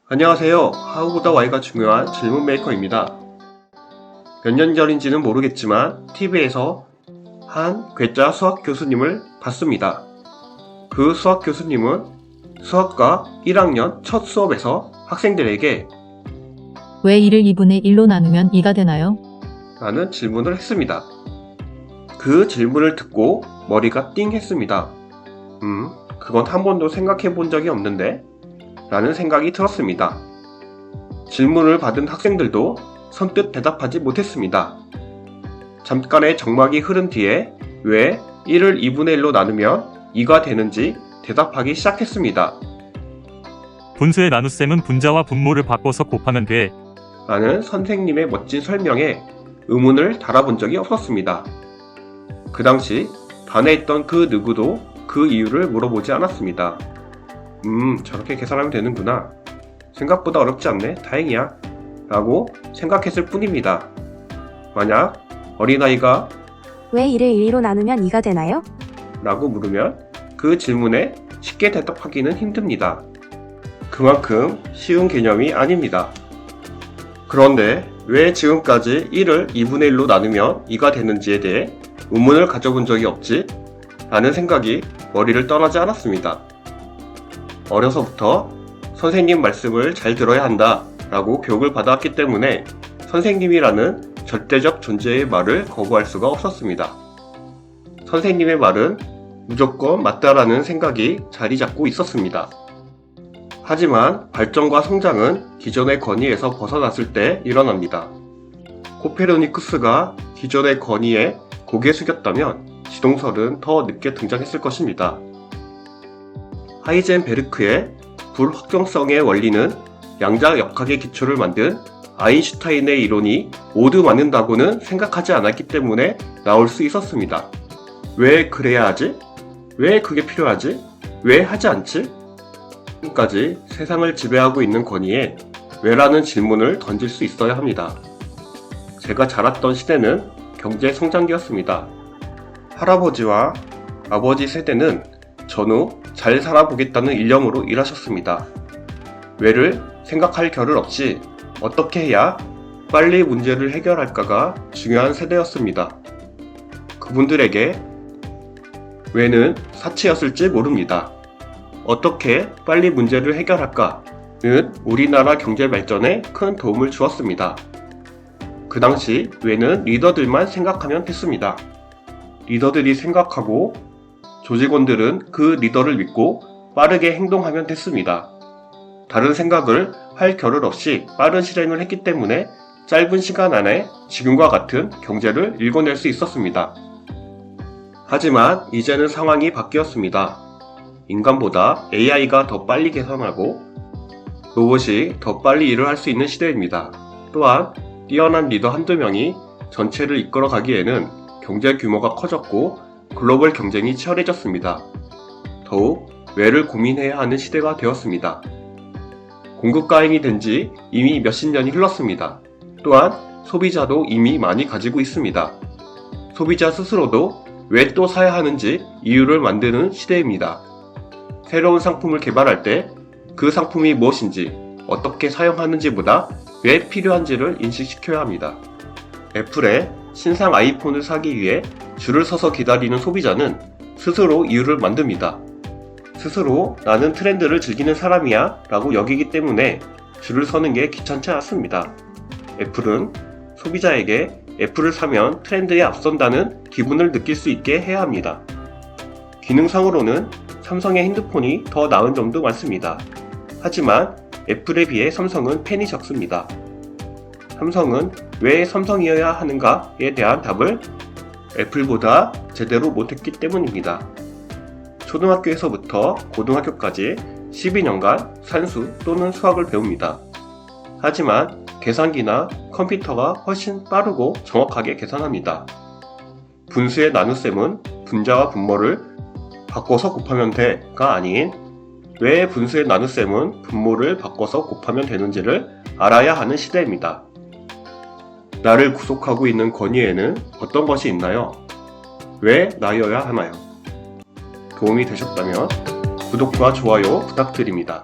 안녕하세요. 하우보다 Y가 중요한 질문 메이커입니다. 몇 년 전인지는 모르겠지만 TV에서 한 괴짜 수학 교수님을 봤습니다. 그 수학 교수님은 수학과 1학년 첫 수업에서 학생들에게 왜 1을 2분의 1로 나누면 2가 되나요? 라는 질문을 했습니다. 그 질문을 듣고 머리가 띵 했습니다. 그건 한 번도 생각해 본 적이 없는데? 라는 생각이 들었습니다. 질문을 받은 학생들도 선뜻 대답하지 못했습니다. 잠깐의 정막이 흐른 뒤에 왜 1을 2분의 1로 나누면 2가 되는지 대답하기 시작했습니다. 분수의 나눗셈은 분자와 분모를 바꿔서 곱하면 돼. 라는 선생님의 멋진 설명에 의문을 달아본 적이 없었습니다. 그 당시 반에 있던 그 누구도 그 이유를 물어보지 않았습니다. 저렇게 계산하면 되는구나. 생각보다 어렵지 않네. 다행이야. 라고 생각했을 뿐입니다. 만약 어린아이가 왜 1을 1로 나누면 2가 되나요? 라고 물으면 그 질문에 쉽게 대답하기는 힘듭니다. 그만큼 쉬운 개념이 아닙니다. 그런데 왜 지금까지 1을 2분의 1로 나누면 2가 되는지에 대해 의문을 가져본 적이 없지? 라는 생각이 머리를 떠나지 않았습니다. 어려서부터 선생님 말씀을 잘 들어야 한다 라고 교육을 받아왔기 때문에 선생님이라는 절대적 존재의 말을 거부할 수가 없었습니다. 선생님의 말은 무조건 맞다라는 생각이 자리 잡고 있었습니다. 하지만 발전과 성장은 기존의 권위에서 벗어났을 때 일어납니다. 코페르니쿠스가 기존의 권위에 고개 숙였다면 지동설은 더 늦게 등장했을 것입니다. 하이젠베르크의 불확정성의 원리는 양자역학의 기초를 만든 아인슈타인의 이론이 모두 맞는다고는 생각하지 않았기 때문에 나올 수 있었습니다. 왜 그래야 하지? 왜 그게 필요하지? 왜 하지 않지? 지금까지 세상을 지배하고 있는 권위에 왜라는 질문을 던질 수 있어야 합니다. 제가 자랐던 시대는 경제 성장기였습니다. 할아버지와 아버지 세대는 전후 잘 살아보겠다는 일념으로 일하셨습니다. 왜를 생각할 겨를 없이 어떻게 해야 빨리 문제를 해결할까가 중요한 세대였습니다. 그분들에게 왜는 사치였을지 모릅니다. 어떻게 빨리 문제를 해결할까는 우리나라 경제 발전에 큰 도움을 주었습니다. 그 당시 왜는 리더들만 생각하면 됐습니다. 리더들이 생각하고 조직원들은 그 리더를 믿고 빠르게 행동하면 됐습니다. 다른 생각을 할 겨를 없이 빠른 실행을 했기 때문에 짧은 시간 안에 지금과 같은 경제를 일궈낼 수 있었습니다. 하지만 이제는 상황이 바뀌었습니다. 인간보다 AI가 더 빨리 계산하고 로봇이 더 빨리 일을 할 수 있는 시대입니다. 또한 뛰어난 리더 한두 명이 전체를 이끌어 가기에는 경제 규모가 커졌고 글로벌 경쟁이 치열해졌습니다. 더욱 왜를 고민해야 하는 시대가 되었습니다. 공급가행이 된 지 이미 몇십 년이 흘렀습니다. 또한 소비자도 이미 많이 가지고 있습니다. 소비자 스스로도 왜 또 사야 하는지 이유를 만드는 시대입니다. 새로운 상품을 개발할 때 그 상품이 무엇인지 어떻게 사용하는지보다 왜 필요한지를 인식시켜야 합니다. 애플의 신상 아이폰을 사기 위해 줄을 서서 기다리는 소비자는 스스로 이유를 만듭니다. 스스로 나는 트렌드를 즐기는 사람이야 라고 여기기 때문에 줄을 서는 게 귀찮지 않습니다. 애플은 소비자에게 애플을 사면 트렌드에 앞선다는 기분을 느낄 수 있게 해야 합니다. 기능상으로는 삼성의 핸드폰이 더 나은 점도 많습니다. 하지만 애플에 비해 삼성은 팬이 적습니다. 삼성은 왜 삼성이어야 하는가에 대한 답을 애플보다 제대로 못했기 때문입니다. 초등학교에서부터 고등학교까지 12년간 산수 또는 수학을 배웁니다. 하지만 계산기나 컴퓨터가 훨씬 빠르고 정확하게 계산합니다. 분수의 나눗셈은 분자와 분모를 바꿔서 곱하면 돼가 아닌 왜 분수의 나눗셈은 분모를 바꿔서 곱하면 되는지를 알아야 하는 시대입니다. 나를 구속하고 있는 권위에는 어떤 것이 있나요? 왜 나여야 하나요? 도움이 되셨다면 구독과 좋아요 부탁드립니다.